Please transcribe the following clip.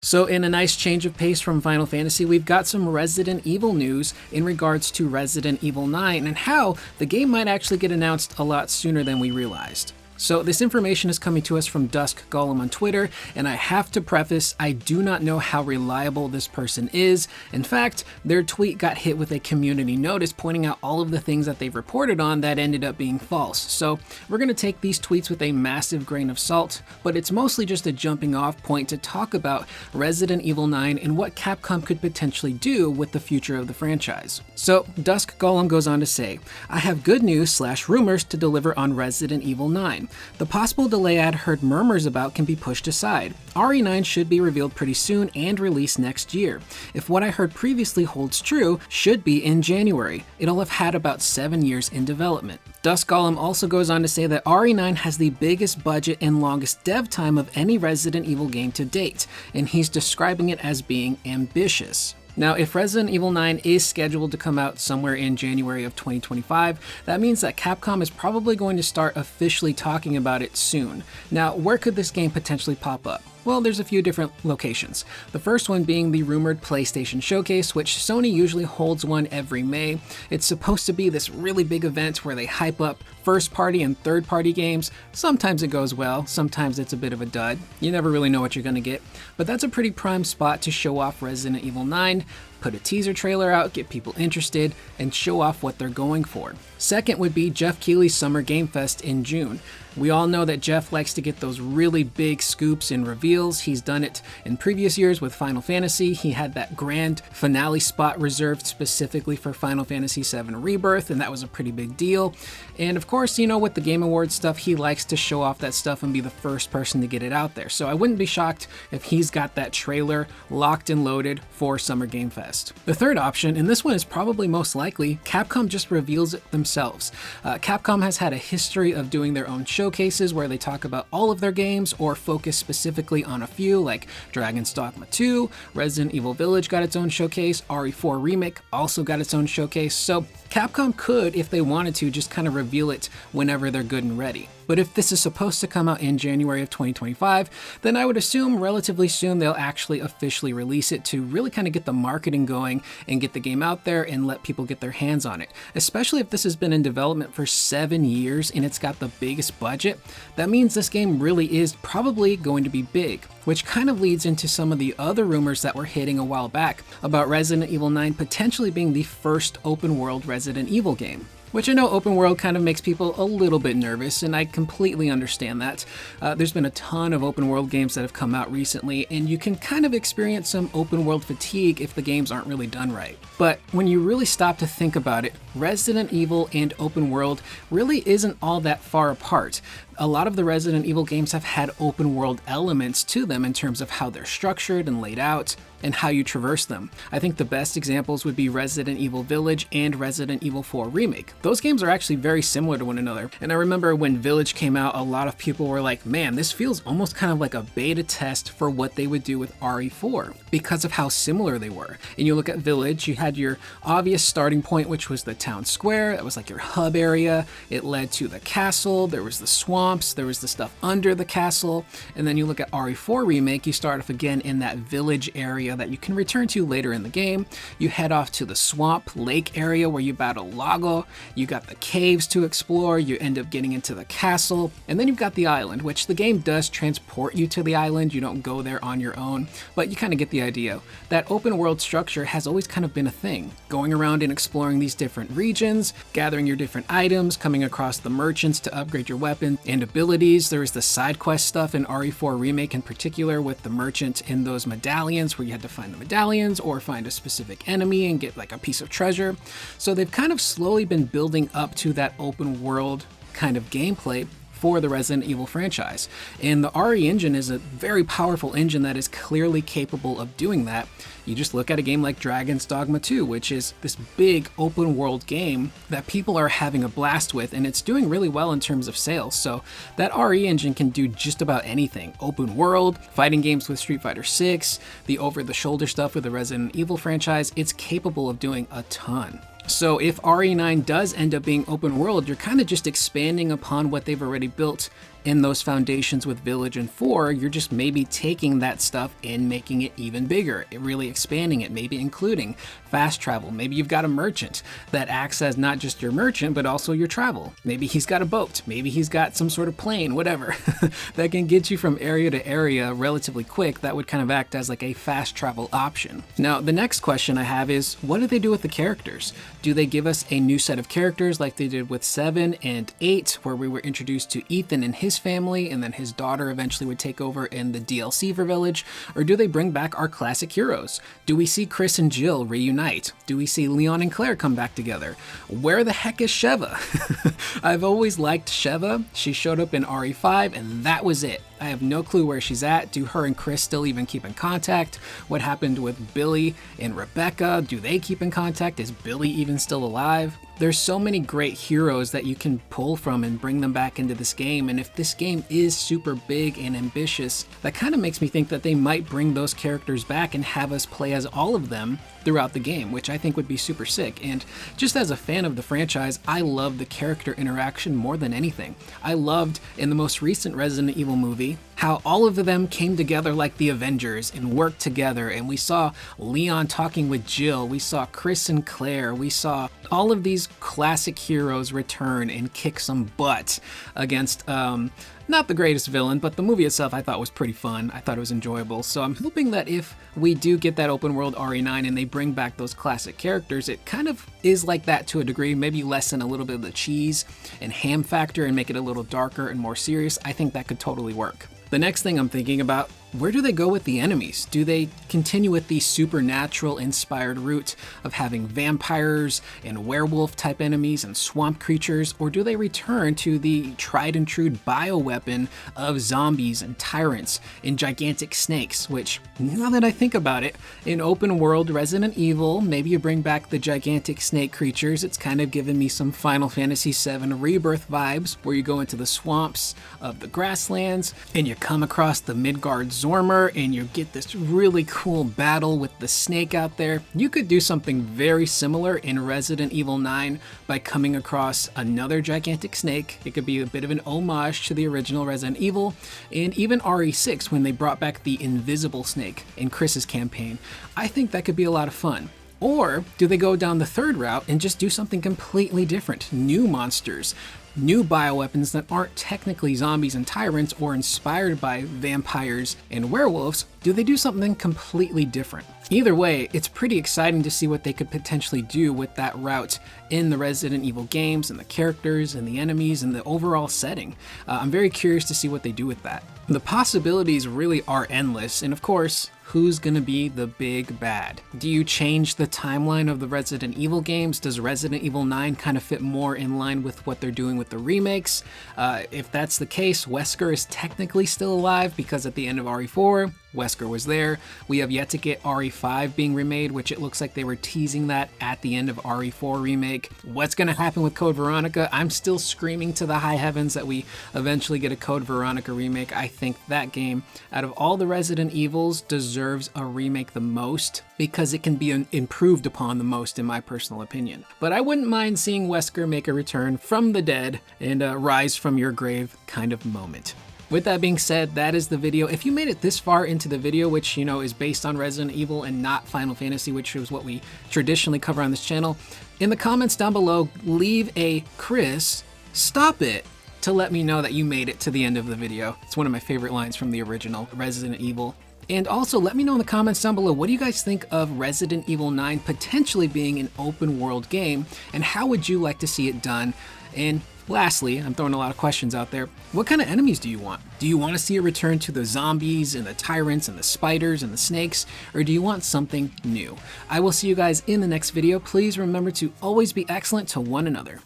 So in a nice change of pace from Final Fantasy, we've got some Resident Evil news in regards to Resident Evil 9 and how the game might actually get announced a lot sooner than we realized. So this information is coming to us from Dusk Golem on Twitter, and I have to preface, I do not know how reliable this person is. In fact, their tweet got hit with a community notice pointing out all of the things that they've reported on that ended up being false. So we're going to take these tweets with a massive grain of salt, but it's mostly just a jumping off point to talk about Resident Evil 9 and what Capcom could potentially do with the future of the franchise. So Dusk Golem goes on to say, I have good news / rumors to deliver on Resident Evil 9. The possible delay I'd heard murmurs about can be pushed aside. RE9 should be revealed pretty soon and released next year. If what I heard previously holds true, should be in January. It'll have had about 7 years in development. Dusk Golem also goes on to say that RE9 has the biggest budget and longest dev time of any Resident Evil game to date, and he's describing it as being ambitious. Now, if Resident Evil 9 is scheduled to come out somewhere in January of 2025, that means that Capcom is probably going to start officially talking about it soon. Now, where could this game potentially pop up? Well, there's a few different locations. The first one being the rumored PlayStation Showcase, which Sony usually holds one every May. It's supposed to be this really big event where they hype up first-party and third-party games. Sometimes it goes well, sometimes it's a bit of a dud. You never really know what you're gonna get, but that's a pretty prime spot to show off Resident Evil 9, put a teaser trailer out, get people interested, and show off what they're going for. Second would be Jeff Keighley's Summer Game Fest in June. We all know that Jeff likes to get those really big scoops and reveals. He's done it in previous years with Final Fantasy. He had that grand finale spot reserved specifically for Final Fantasy VII Rebirth, and that was a pretty big deal. And of course, you know, with the Game Awards stuff, he likes to show off that stuff and be the first person to get it out there. So I wouldn't be shocked if he's got that trailer locked and loaded for Summer Game Fest. The third option, and this one is probably most likely, Capcom just reveals it themselves. Capcom has had a history of doing their own showcases where they talk about all of their games or focus specifically on a few, like Dragon's Dogma 2, Resident Evil Village got its own showcase, RE4 Remake also got its own showcase, so Capcom could, if they wanted to, just kind of reveal it whenever they're good and ready. But if this is supposed to come out in January of 2025, then I would assume relatively soon they'll actually officially release it to really kind of get the marketing going and get the game out there and let people get their hands on it. Especially if this has been in development for 7 years and it's got the biggest budget, that means this game really is probably going to be big, which kind of leads into some of the other rumors that were hitting a while back about Resident Evil 9 potentially being the first open world Resident Evil game. Which I know open world kind of makes people a little bit nervous, and I completely understand that. There's been a ton of open world games that have come out recently, and you can kind of experience some open world fatigue if the games aren't really done right. But when you really stop to think about it, Resident Evil and open world really isn't all that far apart. A lot of the Resident Evil games have had open world elements to them in terms of how they're structured and laid out, and how you traverse them. I think the best examples would be Resident Evil Village and Resident Evil 4 Remake. Those games are actually very similar to one another, and I remember when Village came out, a lot of people were like, man, this feels almost kind of like a beta test for what they would do with RE4, because of how similar they were. And you look at Village, you had your obvious starting point, which was the town square. That was like your hub area. It led to the castle, there was the swamps, there was the stuff under the castle, and then you look at RE4 Remake, you start off again in that village area that you can return to later in the game. You head off to the swamp lake area where you battle Lago, you got the caves to explore, you end up getting into the castle, and then you've got the island, which the game does transport you to the island. You don't go there on your own, but you kind of get the idea. That open world structure has always kind of been a thing, going around and exploring these different regions, gathering your different items, coming across the merchants to upgrade your weapon and abilities. There was the side quest stuff in RE4 Remake in particular with the merchant in those medallions where you had to find the medallions or find a specific enemy and get like a piece of treasure. So they've kind of slowly been building up to that open world kind of gameplay for the Resident Evil franchise. And the RE engine is a very powerful engine that is clearly capable of doing that. You just look at a game like Dragon's Dogma 2, which is this big open world game that people are having a blast with, and it's doing really well in terms of sales. So that RE engine can do just about anything. Open world, fighting games with Street Fighter 6, the over-the-shoulder stuff with the Resident Evil franchise, it's capable of doing a ton. So if RE9 does end up being open world, you're kind of just expanding upon what they've already built in those foundations with Village and 4, you're just maybe taking that stuff and making it even bigger, really expanding it, maybe including fast travel. Maybe you've got a merchant that acts as not just your merchant, but also your travel. Maybe he's got a boat, maybe he's got some sort of plane, whatever, that can get you from area to area relatively quick. That would kind of act as like a fast travel option. Now, the next question I have is, what do they do with the characters? Do they give us a new set of characters like they did with 7 and 8, where we were introduced to Ethan and his family, and then his daughter eventually would take over in the DLC for Village? Or do they bring back our classic heroes? Do we see Chris and Jill reunite? Do we see Leon and Claire come back together? Where the heck is Sheva? I've always liked Sheva. She showed up in RE5 and that was it. I have no clue where she's at. Do her and Chris still even keep in contact? What happened with Billy and Rebecca? Do they keep in contact? Is Billy even still alive? There's so many great heroes that you can pull from and bring them back into this game, and if this game is super big and ambitious, that kind of makes me think that they might bring those characters back and have us play as all of them throughout the game, which I think would be super sick. And just as a fan of the franchise, I love the character interaction more than anything. I loved, in the most recent Resident Evil movie, how all of them came together like the Avengers and worked together, and we saw Leon talking with Jill, we saw Chris and Claire, we saw all of these classic heroes return and kick some butt against not the greatest villain, but the movie itself I thought was pretty fun. I thought it was enjoyable. So I'm hoping that if we do get that open world RE9 and they bring back those classic characters, it kind of is like that to a degree, maybe lessen a little bit of the cheese and ham factor and make it a little darker and more serious. I think that could totally work. The next thing I'm thinking about, where do they go with the enemies? Do they continue with the supernatural inspired route of having vampires and werewolf type enemies and swamp creatures, or do they return to the tried and true bioweapon of zombies and tyrants and gigantic snakes, which, now that I think about it, in open world Resident Evil, maybe you bring back the gigantic snake creatures. It's kind of given me some Final Fantasy VII Rebirth vibes, where you go into the swamps of the grasslands and you come across the Midgard Zormer and you get this really cool battle with the snake out there. You could do something very similar in Resident Evil 9 by coming across another gigantic snake. It could be a bit of an homage to the original Resident Evil, and even RE6 when they brought back the invisible snake in Chris's campaign. I think that could be a lot of fun. Or do they go down the third route and just do something completely different? New monsters, new bioweapons that aren't technically zombies and tyrants or inspired by vampires and werewolves. Do they do something completely different? Either way, it's pretty exciting to see what they could potentially do with that route in the Resident Evil games and the characters and the enemies and the overall setting. I'm very curious to see what they do with that. The possibilities really are endless, and of course, who's gonna be the big bad? Do you change the timeline of the Resident Evil games? Does Resident Evil 9 kind of fit more in line with what they're doing with the remakes? If that's the case, Wesker is technically still alive because at the end of RE4, Wesker was there. We have yet to get RE5 being remade, which it looks like they were teasing that at the end of RE4 remake. What's gonna happen with Code Veronica? I'm still screaming to the high heavens that we eventually get a Code Veronica remake. I think that game, out of all the Resident Evils, deserves a remake the most because it can be improved upon the most in my personal opinion. But I wouldn't mind seeing Wesker make a return from the dead and rise from your grave kind of moment. With that being said, that is the video. If you made it this far into the video, which, you know, is based on Resident Evil and not Final Fantasy, which is what we traditionally cover on this channel, in the comments down below, leave a Chris, stop it, to let me know that you made it to the end of the video. It's one of my favorite lines from the original Resident Evil. And also, let me know in the comments down below, what do you guys think of Resident Evil 9 potentially being an open world game, and how would you like to see it done? And lastly, I'm throwing a lot of questions out there, what kind of enemies do you want? Do you want to see a return to the zombies and the tyrants and the spiders and the snakes, or do you want something new? I will see you guys in the next video. Please remember to always be excellent to one another.